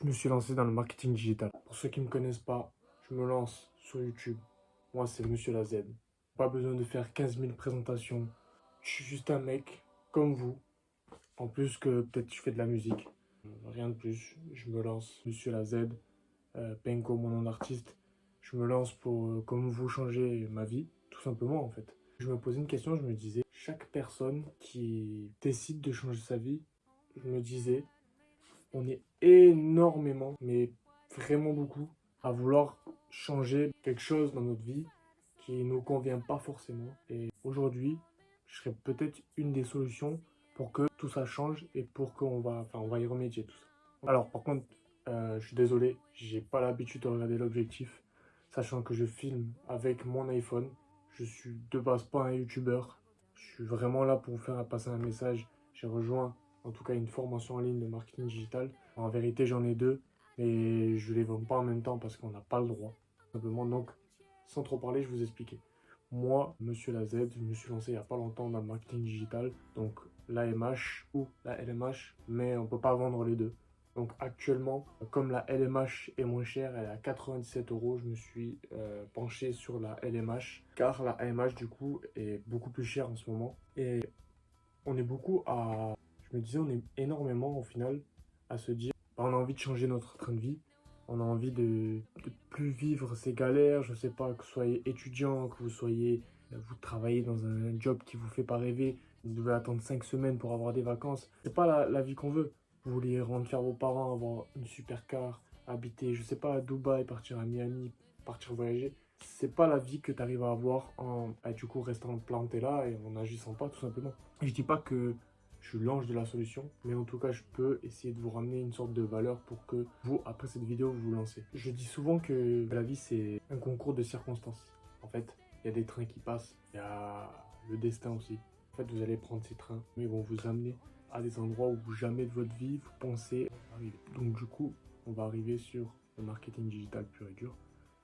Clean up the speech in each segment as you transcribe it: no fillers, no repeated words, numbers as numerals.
Je me suis lancé dans le marketing digital. Pour ceux qui ne me connaissent pas, je me lance sur YouTube. Moi, c'est Monsieur la Z. Pas besoin de faire 15 000 présentations. Je suis juste un mec comme vous. En plus que peut-être je fais de la musique. Rien de plus. Je me lance. Monsieur la Z. Penko, mon nom d'artiste. Je me lance pour, comme vous, changer ma vie. Tout simplement, en fait. Je me posais une question, je me disais, chaque personne qui décide de changer sa vie, je me disais, on est énormément, mais vraiment beaucoup, à vouloir changer quelque chose dans notre vie qui ne nous convient pas forcément. Et aujourd'hui, je serais peut-être une des solutions pour que tout ça change et pour on va y remédier tout ça. Alors par contre, je suis désolé, j'ai pas l'habitude de regarder l'objectif, sachant que je filme avec mon iPhone. Je suis de base pas un YouTuber. Je suis vraiment là pour vous faire passer un message. J'ai rejoint en tout cas une formation en ligne de marketing digital. En vérité, j'en ai deux, mais je ne les vends pas en même temps parce qu'on n'a pas le droit. Simplement, donc, sans trop parler, je vais vous expliquer. Moi, Monsieur la Z, je me suis lancé il n'y a pas longtemps dans le marketing digital, donc l'AMH ou la LMH, mais on ne peut pas vendre les deux. Donc actuellement, comme la LMH est moins chère, elle est à 97 euros, je me suis penché sur la LMH, car la AMH du coup est beaucoup plus chère en ce moment. Et on est beaucoup à, je me disais, on est énormément au final à se dire, bah, on a envie de changer notre train de vie, on a envie de plus vivre ces galères, je sais pas, que vous soyez étudiant, que vous soyez, vous travaillez dans un job qui vous fait pas rêver, vous devez attendre 5 semaines pour avoir des vacances, c'est pas la vie qu'on veut. Vous voulez rendre fiers vos parents, avoir une super car, habiter, je sais pas, à Dubaï, partir à Miami, partir voyager. C'est pas la vie que tu arrives à avoir en, bah, du coup, restant planté là et en n'agissant pas, tout simplement. Je dis pas que je suis l'ange de la solution, mais en tout cas, je peux essayer de vous ramener une sorte de valeur pour que vous, après cette vidéo, vous vous lancez. Je dis souvent que la vie, c'est un concours de circonstances. En fait, il y a des trains qui passent, il y a le destin aussi. En fait, vous allez prendre ces trains, mais ils vont vous amener à des endroits où jamais de votre vie vous pensez arriver. Donc du coup, on va arriver sur le marketing digital pur et dur.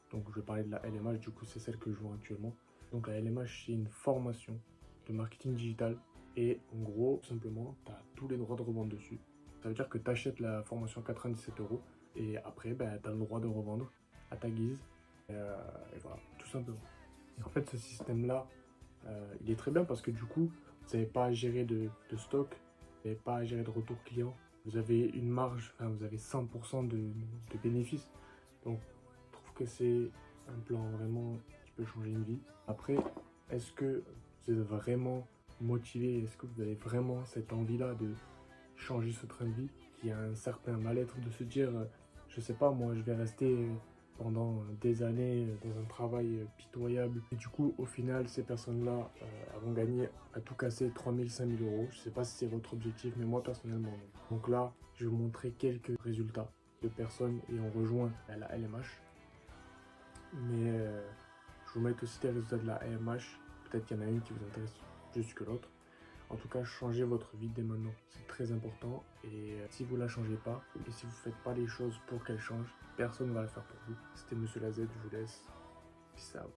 Donc je vais parler de la LMH, du coup c'est celle que je vends actuellement. Donc la LMH, c'est une formation de marketing digital. Et en gros, tout simplement, tu as tous les droits de revendre dessus. Ça veut dire que tu achètes la formation à 97 euros et après, ben, tu as le droit de revendre à ta guise. Et voilà, tout simplement. Et en fait, ce système-là, il est très bien parce que du coup, vous n'avez pas à gérer de stock, vous n'avez pas à gérer de retour client. Vous avez une marge, enfin, vous avez 100% de bénéfices. Donc, je trouve que c'est un plan vraiment qui peut changer une vie. Après, est-ce que vous êtes vraiment motivé? Est-ce que vous avez vraiment cette envie-là de changer ce train de vie? Qui a un certain mal-être de se dire, je sais pas, moi, je vais rester pendant des années dans un travail pitoyable. Et du coup, au final, ces personnes-là vont gagner à tout casser 3 000, 5 000 euros. Je sais pas si c'est votre objectif, mais moi, personnellement, non. Donc là, je vais vous montrer quelques résultats de personnes ayant rejoint la LMH. Mais je vous mets aussi des résultats de la AMH. Peut-être qu'il y en a une qui vous intéresse plus que l'autre. En tout cas, changez votre vie dès maintenant. C'est très important. Et si vous ne la changez pas, et si vous ne faites pas les choses pour qu'elle change, personne ne va le faire pour vous. C'était Monsieur la Z, je vous laisse. Peace out.